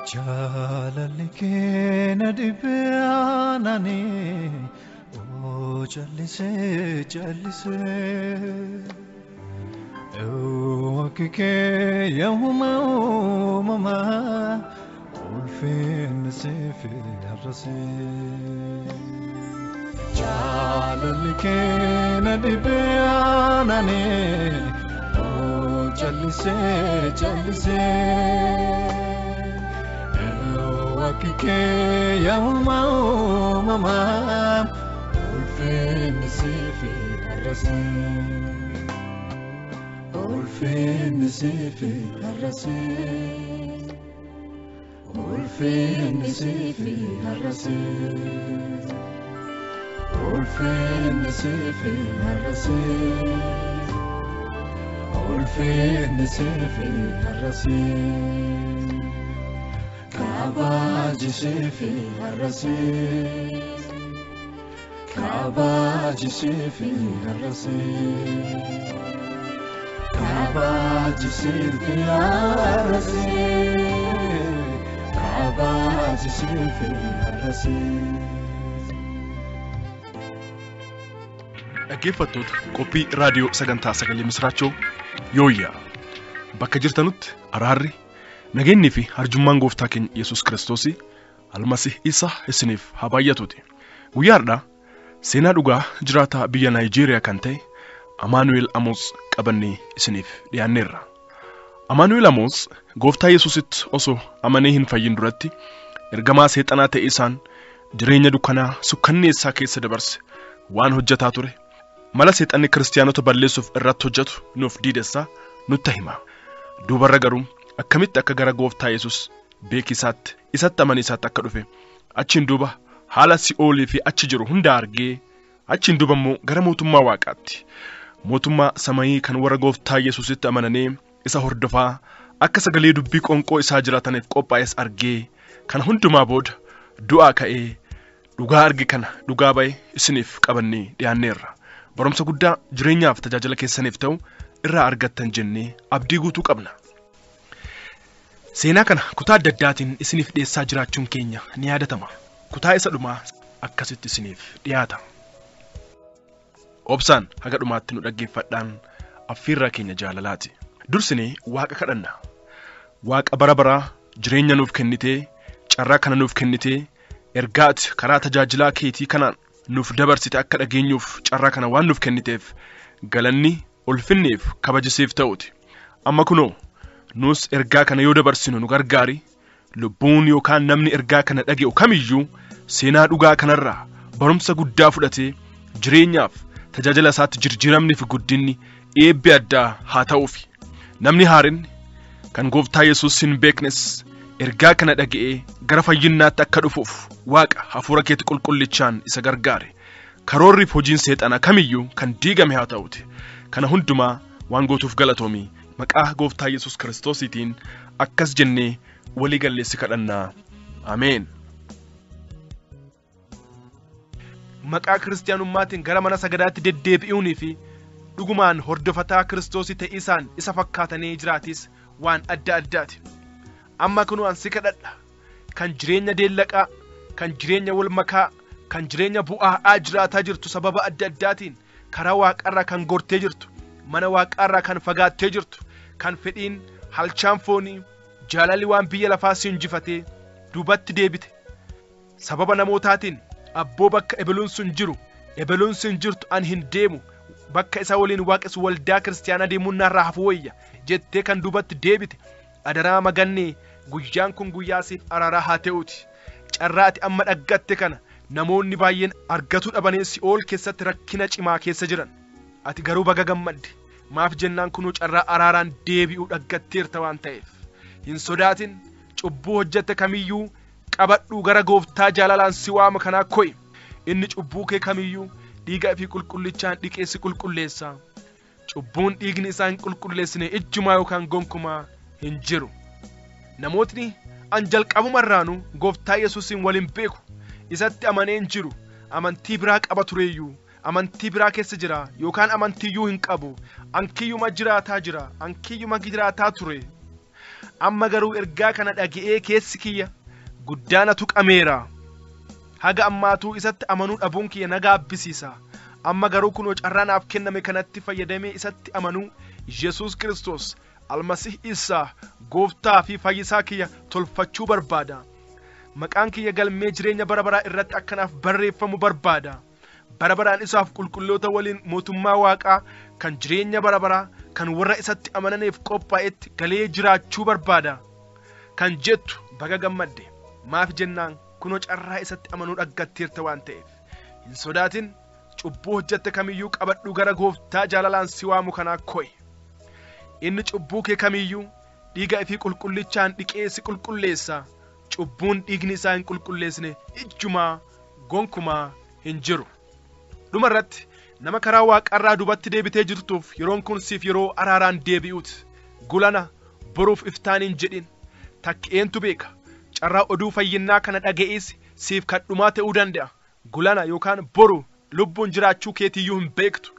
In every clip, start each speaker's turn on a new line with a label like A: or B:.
A: Jaalalli na dhibbeenani oo jallisee wakki kee yooma uumamaa ulfinni siif har'asee. Jaalalli na dhibbeenani oo jallisee. Wakki kee yooma uumamaa ulfinni siif har'asee. Ulfinni siif har'asee. Ulfinni siif har'asee. Ulfinni siif har'asee. Ulfinni siif har'asee. Kabaji sifi har'asee. Kabaji sifi har'asee. Kabaji sifi har'asee. Kabaji sifi har'asee.
B: Dhaggeeffattoota qophii raadiyoo sagantaa sagalee misraachoo yooyyaa bakka jirtanutti araarri nageenyi fi arjummaan gooftaa keenya Yesuus Kiristoos almasih isa isiniif haa baay'atuuti. Guyyaadhaa seenaa dhugaa jiraataa biyya Naayijeeriyaa kan ta'e Amaanu'eel Amoos qabannee isiniif dhiyaanneerra. Amaanu'eel Amoos gooftaa Yesuusitti osoo amanee hin fayyin duratti ergamaa seexanaa ta'e isaan jireenya dukkanaa sukkanneessaa keessa dabarse waan hojjetaa ture. Mala seexanni kiristaanota balleessuuf irratti hojjetu nuuf diidessaa nutti hima. Duubarra garuu akkamitti akka gara gooftaa Yesuus beekisaatti isatti amaniisaatti akka dhufe achiin duuba haala si'oolii fi achi jiru hunda argee achiin duuba immoo gara mootummaa waaqaatti mootummaa samayii kan warra gooftaa Yesuusitti amananii isa hordofaa akka sagalee dubbii qonqoo isaa jiraataniif qophaa'es argee kana hundumaa booda du'aa ka'ee dhugaa arge kana dhugaa ba'e isiniif qabannee dhiyaanneerra. Barumsa guddaa jireenyaaf tajaajila keessaniif ta'u irraa argattan jennee abdii guutuu qabna. Seenaa kana kutaa adda addaatiin isiniif dhiyeessaa jiraachuun keenya ni yaadatama. Kutaa isa dhumaa akkasitti isiniif dhiyaata. Obsaan haga dhumaatti nu dhaggeeffadhaan affeerraa keenya jaalalaati. Dursinee Waaqa kadhanna. Waaqa bara baraa jireenya nuuf kennitee, carraa kana nuuf kennitee, ergaati karaa tajaajilaa keetii kanaan nuuf dabarsite akka dhageenyuuf carraa kana waan nuuf kenniteef galanni ulfinneef kabajisiif ta'uuti. Amma kunoo nus ergaa kana yoo dabarsinu nu gargaari. Lubbuun yookaan namni ergaa kana dhage'u kamiyyuu seenaa dhugaa kanarraa barumsa guddaa fudhatee jireenyaaf tajaajila isaatti jijjiiramni fi guddinni eebbi addaa haa ta'uufi. Namni haarinni kan gooftaa Yesuus hin beeknes ergaa kana dhaga'ee gara fayyinnaatti akka dhufuuf Waaqa hafuura keetti qulqullichaan isa gargaare. Karoorri fi hojiin seexanaa kamiyyuu kan diigame haa ta'uuti. Kana hundumaa waan gootuuf galatoomii. Maqaa gooftaa Yesuus Kiristoositiin akkas jennee walii galleessi kadhannaa. Ameen. Maqaa kiristiyaanummaatiin gara mana sagadaatti deddeebi'uunii fi dhugumaan hordofataa Kiristoosii ta'isaan isa fakkaatanii jiraatis waan adda addaati. Amma kunuu ansi kadhadha kan jireenya deellaqaa, kan jireenya wal makaa, kan jireenya bu'aa'aa jiraataa jirtu sababa adda addaatiin karaa waaqarraa kan gortee jirtu, mana waaqarraa kan fagaattee jirtu, kan fedhiin halchaan foonii jaalalli waan biyya lafaa si injifatee duubatti deebite sababa namootaatiin abboo bakka ebeluun sun jiru ebeluun sun jirtu an hin deemu bakka isa waliin waaqessu waldaa kiristaanaa deemuun narraa hafu wayya jettee kan duubatti deebite adaraa magannee guyyaan kun guyyaa siif araaraa haa ta'uuti. Carraati amma dhaggatte kana namoonni baay'een argatu dhabanii si'ool keessatti rakkina cimaa keessa jiran. Ati garuu baga gammadde. Maaf jennaan kunuu carraa araaraan deebi'uu dhaggatteerta waan ta'eef. Hin sodaatin cubbuu hojjette kamiyyuu qabadhuu gara gooftaa jaalalaan si waama kanaa ko'i. Inni cubbuu kee kamiyyuu dhiiga fi qulqullichaan dhiqeessi qulqulleessa. Cubbuun dhiigni isaa hin qulqulleessine ijjumaa yookaan gonkumaa hin jiru. Namootni an jalqabumarraanu gooftaa Yesuusin waliin beeku. Isatti amaneen jiru. Amantii biraa qaba tureeyyuu. Amantii biraa keessa jira yookaan amantiyyuu hin qabu. Ankiyyuma jiraataa jira. Ankiyyuma jiraataa ture. amma garuu ergaa kana dhaga'ee keessi kiyya guddaana tuqameera. Haga ammaatuu isatti amanuu dhabuun kiyya na gaabbisiisa. Amma garuu kunoo carraa naaf kenname kanatti fayyadamee isatti amanuu Yesuus Kiristoos Almasih Isaa gooftaa fi fayyisaa kiyya tolfachuu barbaada. Maqaan kiyya galmee jireenya bara baraa irratti akkanaaf barreeffamu barbaada. Bara baraan isaaf qulqulloota waliin mootummaa Waaqaa kan jireenya bara baraa kan warra isatti amananiif qophaa'etti galee jiraachuu barbaada. Kan jettu baga gammadde. Maaf jennaan kunoo carraa isatti amanuu dhaggatteerta waan ta'eef. Hin sodaatin. Cubbuu hojjette kamiyyuu qabadhu gara gooftaa jaalalaan si waamu kanaa koy. Inni cubbuu kee kamiyyuu dhiiga ifii qulqullichaan dhiqee si qulqulleessa. Cubbuun dhiigni isaa hin qulqulleessine ijjumaa gonkumaa hin jiru. Dhuma irratti nama karaa Waaqarraa dubatti deebitee jirtuuf yeroon kun siif yeroo araaraan deebi'uuti. Gulana boruuf iftaan hin jedhin. Takkeentu beeka. Carraa oduu fayyinnaa kana dhaga'ees siif kadhumaa ta'uu danda'a. Gulana yookaan boru lubbuun jiraachuu keetiyyuu hin beektu.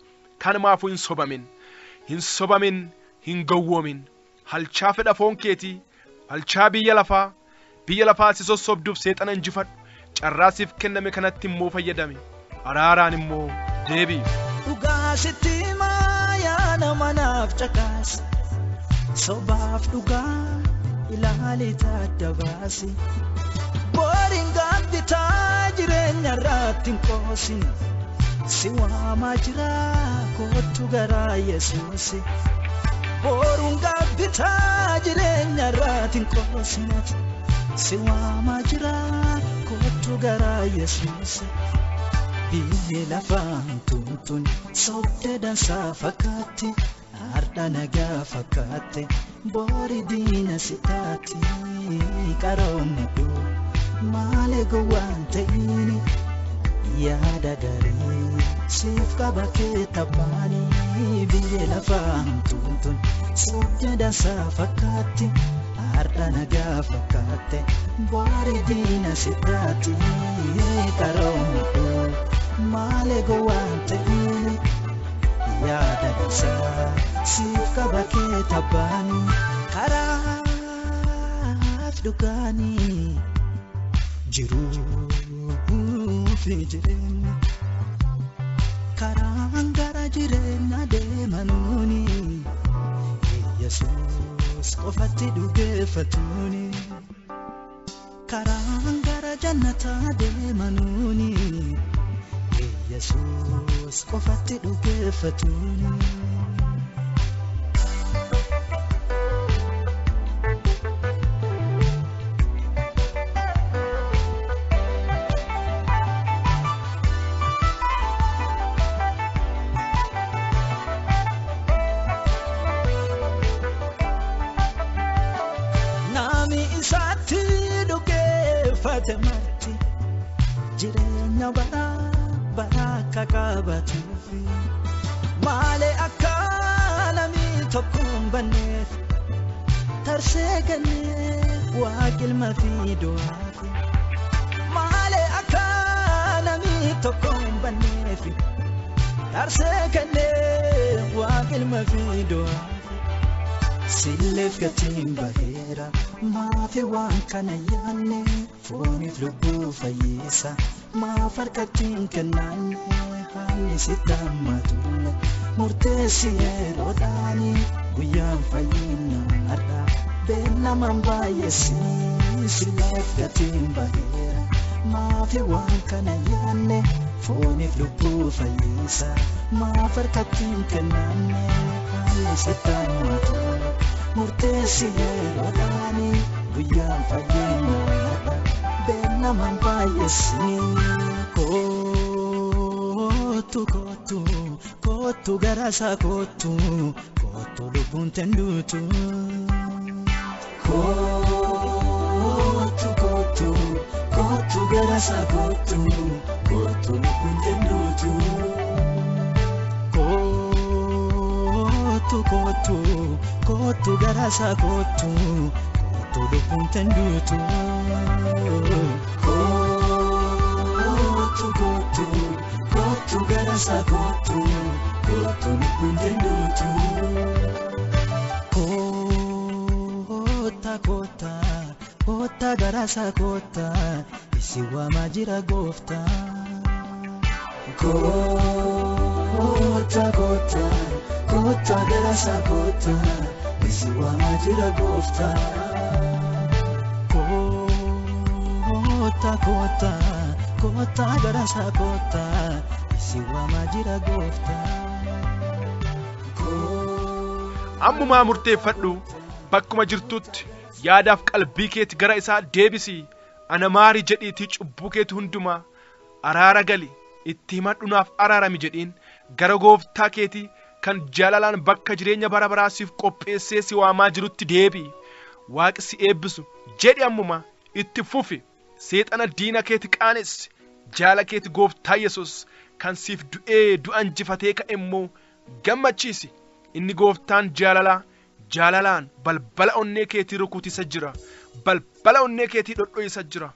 B: Kanumaafuu hin sobamin. Hin sobamin, hin gowwoomin. Halchaa fedha foon keetii, halchaa biyya lafaa si sossobduuf seexana injifadhu. Carraa siif kenname kanatti immoo fayyadami. Araaraan immoo deebi'i.
C: Dhugaa sitti himaa yaa nama naaf caqaasi. Sobaaf dhugaa ilaalee adda baasi. Booriin gaabbitaa jireenya irratti hin qoosin. Si waamaa jira kootu garaa Yesuusi. Booriin gaabbitaa jireenya irratti hin qoosin. Si waamaa jira kootu garaa Yesuusi. Biyyi lafaan tuntun sobde dansaa fakkaatti. Arda nagaa fakkaate boori diina sitaati. Qaroomni duu malee gowwaan ta'ini. Yaada garii siif qaba kee taphaanii. Biyyi lafaan tuntun sobde dansaa fakkaatti. Arda nagaa fakkaate boori diina sitaati. Qaroomni duu malee gowwaan ta'ini. Yaada dansaa siif qaba kee taphaanii. Karaaf dhugaanii jiruuf jireenya. Karaan gara jireenya deemanuuni. Yesuus qofatti dhugeeffatuuni. Karaan gara jannataa deemanuuni. Yesuus qofatti dhugeeffatuuni. Nami isaatti dhugeeffate marti jireenya baraka qabatuufi. Malee akka namni tokko hin banneef tarsee kennee waaqilma fi du'aafi. Malee akka namni tokko hin banneef tarsee kennee waaqilma fi du'aafi. Silleef gatiin baheera maafi waan kana yaanne fooniif lubbuu fayyisa. Maaf harkattiin kennaanne haalli sitti hammatulle murteessi yeroodhaani guyyaan fayyinnaadha beellamaan baay'eessi. Silleef gatiin baheera maafi waan kana yaanne fooniif lubbuu fayyisa. Maaf harkattiin kennaanne haalli sitti hammatulle murteessi yeroodhaani guyyaan fayyinnaadha beellamaan baay'eessi. Kootu garaasa kootu lubbuun tenduutu. Kootu garaasa kootu lubbuun tenduutu. Kootu garaasa kootu lubbuun tenduutu. Kootu garaasa kootu lubbuun tenduutu. Kotta garasa kotta isi wama jira gofta. Kotta kotta kotta garasa kotta isi wama jira gofta. Kotta kotta kotta garasa kotta isi wama jira gofta.
B: Ammumaa murteeffadhu bakkuma jirtutti yaadaaf qalbii keetti gara isaa deebisi. Ana maari jedhiitii cubbuu keetti hundumaa araara gali itti himadhunaaf araarami jedhiin gara gooftaa keetii kan jaalalaan bakka jireenya bara baraa siif qopheessee si waamaa jirutti deebi. Waaqi si eebbisu jedhi ammumaa itti fufi. Seexana diina keetti qaanessi. Jaala keetti gooftaa Yesuus kan siif du'ee du'a injifatee ka'e immoo gammachiisi. Inni gooftaan jaalalaan balbala onnee keetii rukutisa jira. Balbala onnee keetii dhodhoyisa jira.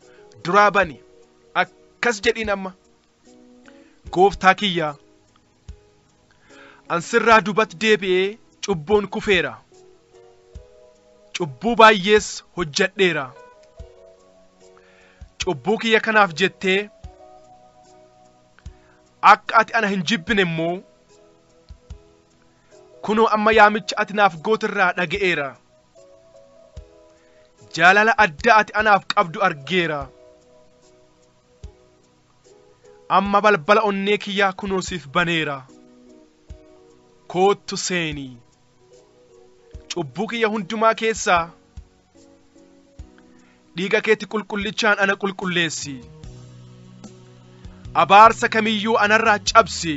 B: Duraa bani akkas jedhiin amma. Gooftaa kiyyaa ansirraa dubatti deebi'ee cubbuun kufeera. Cubbuu baay'ees hojjedheera. Cubbuu kiyya kanaaf jettee akka ati ana hin jibbine immoo kunoo amma yaamicha ati naaf gootirraa dhaga'eera. Jaalala adda ati anaaf qabdu argeera. Amma balbala onnee kiyyaa kunoo siif baneera. Koottu seenii. Cubbuu kiyya hundumaa keessaa dhiiga keetti qulqullichaan ana qulqulleessi. Abaarsa kamiyyuu anarraa cabsi.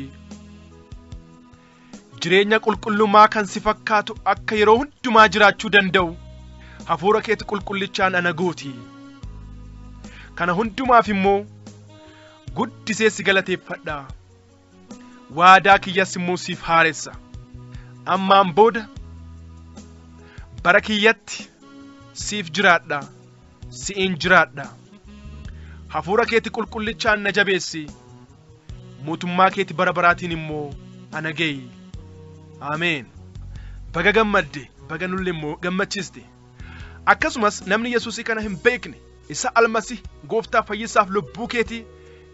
B: Jireenya qulqullummaa kan si fakkaatu akka yeroo hundumaa jiraachuu danda'u hafuura keetti qulqullichaan ana guuti. Kana hundumaaf immoo guddisee si galateeffadha. Waadaa kiyyas immoo siif haaressa. Ammaan booda bara kiyyatti siif jiraadha. Si'in jiraadha. Hafuura keetti qulqullichaan na jabeessi. Mootummaa keetti bara baraatiin immoo ana ga'i. Ameen. Baga gammadde, baga nulle immoo gammachiiste. Akkasumas namni Yesuusii kana hin beekne isa almasi gooftaa fayyisaaf lubbuu keetii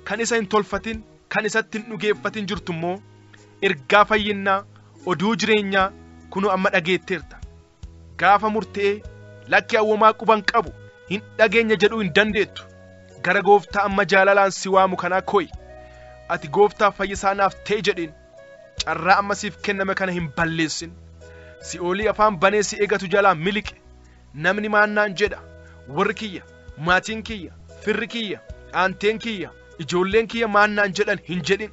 B: kan isa hin tolfatin, kan isatti hin dhugeeffatin jirtu immoo ergaa fayyinnaa oduu jireenyaa kunoo amma dhageetteerta. Gaafa murtee lakki awwamaa quban qabu hin dhageenya jedhuu hin dandeettu. Gara gooftaa amma jaalalaan si waamu kanaa koyi. Ati gooftaa fayyisaa naaf ta'e jedhin. Carraa amma siif kenname kana hin balleessin. Si'oolii afaan banee si eegatu jalaa miliqe. Namni maannaan jedha. Warri kiyya, maatiin kiyya, firri kiyya, aanteen kiyya, ijoolleen kiyya maannaan jedhan hin jedhin.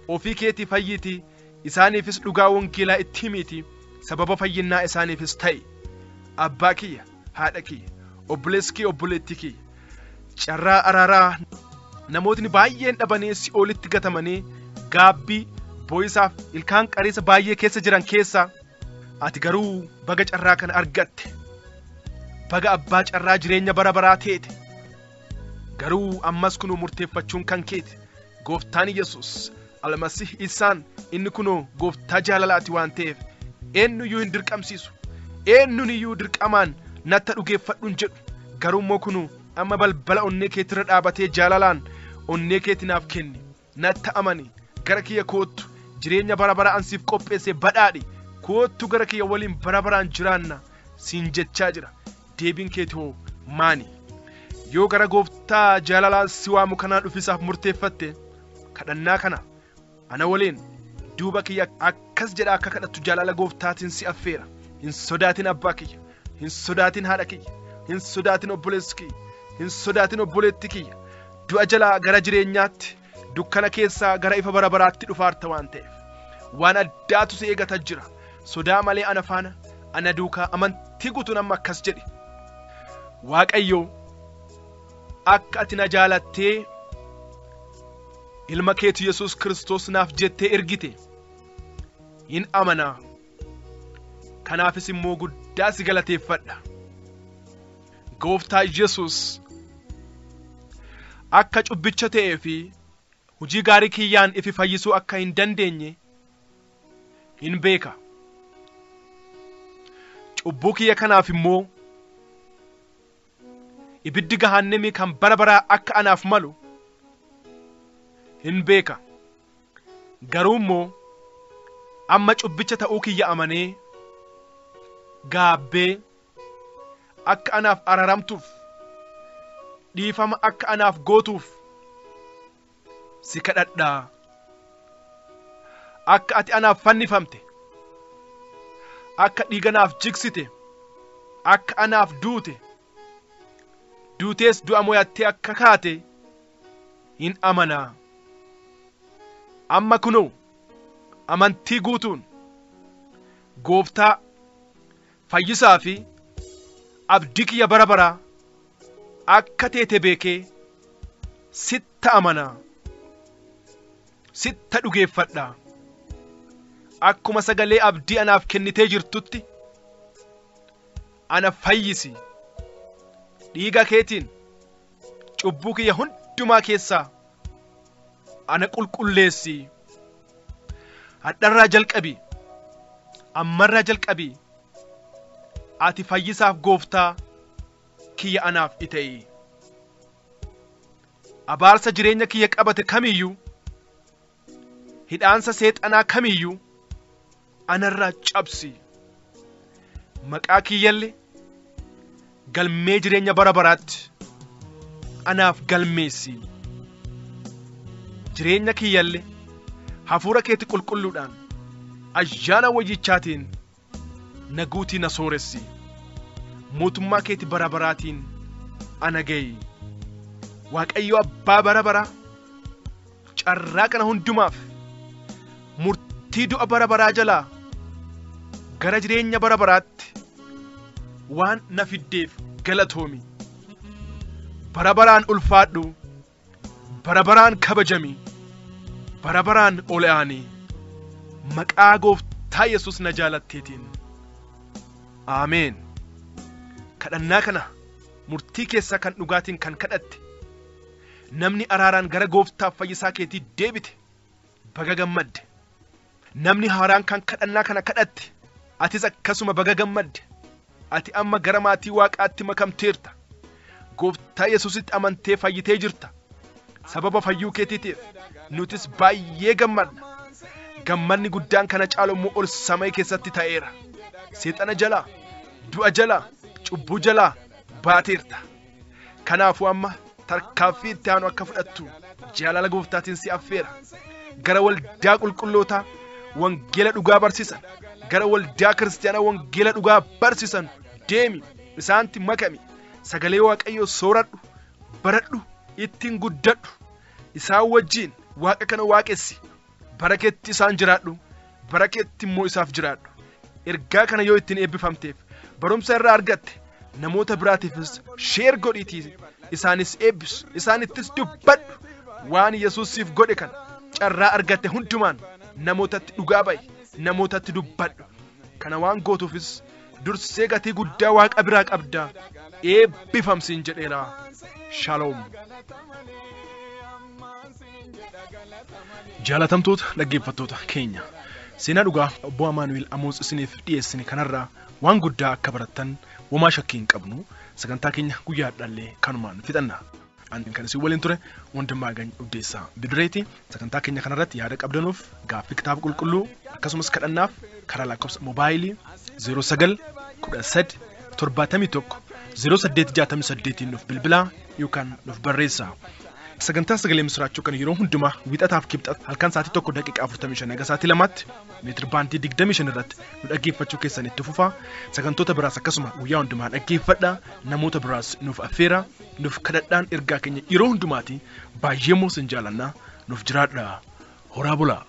B: Ofii keetii fayyitii isaaniifis dhugaa wangeelaa itti himiitii sababa fayyinnaa isaaniifis ta'i. Abbaa kiyya, haadha kiyya, obboleessi kiyya, obboleettii kiyya. Carraa araaraa namootni baay'een dhabanee si'oolitti gatamanii gaabbii boo'isaaf ilkaan qariisa baay'ee keessa jiran keessaa ati garuu baga carraa kana argatte. Baga abbaa carraa jireenya bara baraa teete. Garuu ammas kunoo murteeffachuun kan keeti. Gooftaan Yesuus almasih isaan inni kunoo gooftaa jaalalaati waan ta'eef eenyuyyuu hin dirqamsiisu. Eenyuyyuu dirqamaan natti dhugeeffadhuun jedhu. Garuu immoo kunoo amma balbala onnee keetirra dhaabatee jaalalaan onnee keetii naaf kenni. Natti amani gara kiyya koottu jireenya bara baraa ansiif qopheesse badhaadhi. Koottu gara kiyya waliin bara baraan jiraanna siin jechaa jira. Deebiin keetii hoo maani? Yoo gara gooftaa jaalalaan si waamu kanaa dhufisaaf murteeffatte kadhannaa kana ana waliin duuba kiyya akkas jedha akka kadhattu jaalala gooftaatiin si affeera. Hin sodaatin abbaa kiyya, hin sodaatin haadha kiyya, hin sodaatin obboleessi kiyya, hin sodaatin obboleetti kiyya. Du'a jalaa gara jireenyaatti, dukkana keessaa gara ifa bara baraatti dhufaarta waan ta'eef. Waan addaatu si eegata jira. Sodaa malee ana faana, ana duukaa amantii guutuun amma akkas jedhi. Waaqayyo akka ati na jaalattee ilma keetu Yesuus Kiristoos naaf jettee ergite hin amanaa. Kanaafis immoo guddaa si galateeffadha. Gooftaa Yesuus akka cubbicha ta'ee fi hojii gaarii kiyyaan ifi fayyisuu akka hin dandeenye hin beeka. Cubbuu kiyya kanaaf immoo ibiddi gahaannamii kan bara baraa akka anaaf malu hin beeka. Garuu immoo amma cubbicha ta'uu kiyya amanee gaabbee akka anaaf araramtuuf dhiifama akka anaaf gootuuf si kadhadhaa. Akka ati anaaf fannifamte, akka dhiiga naaf jigsite, akka anaaf duute, duutees du'a mo'attee akka kaate hin amanaa. Amma kunoo amantii guutuun Gooftaa fayyisaa fi abdii kiyya bara baraa akka teete beekee sitta amanaa, sitta dhugeeffadhaa. Akkuma sagalee abdii anaaf kennitee jirtutti ana fayyisi. Dhiiga keetiin cubbuu kiyya hundumaa keessaa ana qulqulleessi. Hadharraa jalqabii, ammarraa jalqabii ati fayyisaaf Gooftaa kiyya anaaf ta'ii. Abaarsa jireenya kiyya qabate kamiyyuu, hidhaansa seexanaa kamiyyuu anarraa cabsi. Maqaa kiyyallee galmee jireenya bara baraatti anaaf galmeessi. Jireenya kiyyallee hafuura keetti qulqulluudhaan ayyaana wayyichaatiin naguutii na sooressi. Mootummaa keetti bara baraatiin ana ga'i. Waaqayyo abbaa bara baraa carraa kana hundumaaf murtii du'a bara baraa jalaa gara jireenya bara baraatti waan na fiddeef galatoomi. Bara baraan ulfaadhu, bara baraan kabajami, bara baraan ol aani. Maqaa Gooftaa Yesuus na jaalatteetiin. Ameen. Kadhannaa kana murtii keessaa kan dhugaatiin kan kadhatte, namni araaraan gara Gooftaaf fayyisaa keetii deebite baga gammadde. Namni haaraan kan kadhannaa kana kadhatte, atis akkasuma baga gammadde. Ati amma gara maatii Waaqaatti makamteerta. Gooftaa Yesuusitti amantee fayyitee jirta. Sababa fayyuu keetiitiif nutis baay'ee gammadna. Gammanni guddaan kana caalu immoo ol samii keessatti ta'eera. Seexana jalaa, du'a jalaa, cubbuu jalaa baateerta. Kanaafuu amma tarkaanfii itti aanu akka fudhattu jaalala Gooftaatiin si affeera. Gara waldaa qulqullootaa wangeela dhugaa barsiisan, gara waldaa kiristaanaa wangeela dhugaa barsiisan deemi, isaanitti makami. Sagalee Waaqayyoo sooradhu, baradhu, ittiin guddadhu. Isaan wajjin Waaqa kana waaqessi. Bara keetti isaan jiraadhu, bara keetti immoo isaaf jiraadhu. Ergaa kana yoo ittiin eebbifamteef, barumsa irraa argatte, namoota biraatiifis sheer godhiitii isaanis eebbisu, isaanittis dubbadhu. Waan Yesuusiif godhe kana carraa argatte hundumaan namootatti dhugaa ba'i, namootatti dubbadhu. Kana waan gootuufis dursee gatii guddaa Waaqa biraa qabdaa. Eebbifamsiin jedheera. Shaloom. Jaalatamtoota dhaggeeffattoota keenya, seenaa dhugaa obbo Amaanu'el Amoos isiniif dhiyeessine kanarraa waan guddaa akka barattan womaa shakkii hin qabnu. Sagantaa keenya guyyaa dhallee kanumaan fixanna. Ani kan isin waliin ture Wandimmaa Gany Ubdeessaa Bidireeti. Sagantaa keenya kanarratti yaada qabdanuuf gaaffii kitaaba qulqulluu akkasumas kadhannaaf karaa lakkoofsa moobaayilii 09 13 71 0868 nuuf bilbilaa yookaan nuuf barreessaa. Sagantaa sagalee misraachuu kan yeroo hundumaa wiixataaf kibxata halkan sa'aatii 1:45 hanga sa'aatii 2tti meetir baandii 25 irratti nu dhaggeeffachuu keessan itti fufaa. Sagantoota biraas akkasuma guyyaa hundumaa dhaggeeffadhaa. Namoota biraas nuuf affeeraa, nuuf kadhadhaan ergaa keenya yeroo hundumaati baay'ee moo sin jaalannaa. Nuuf jiraadhaa. Horaa bulaa.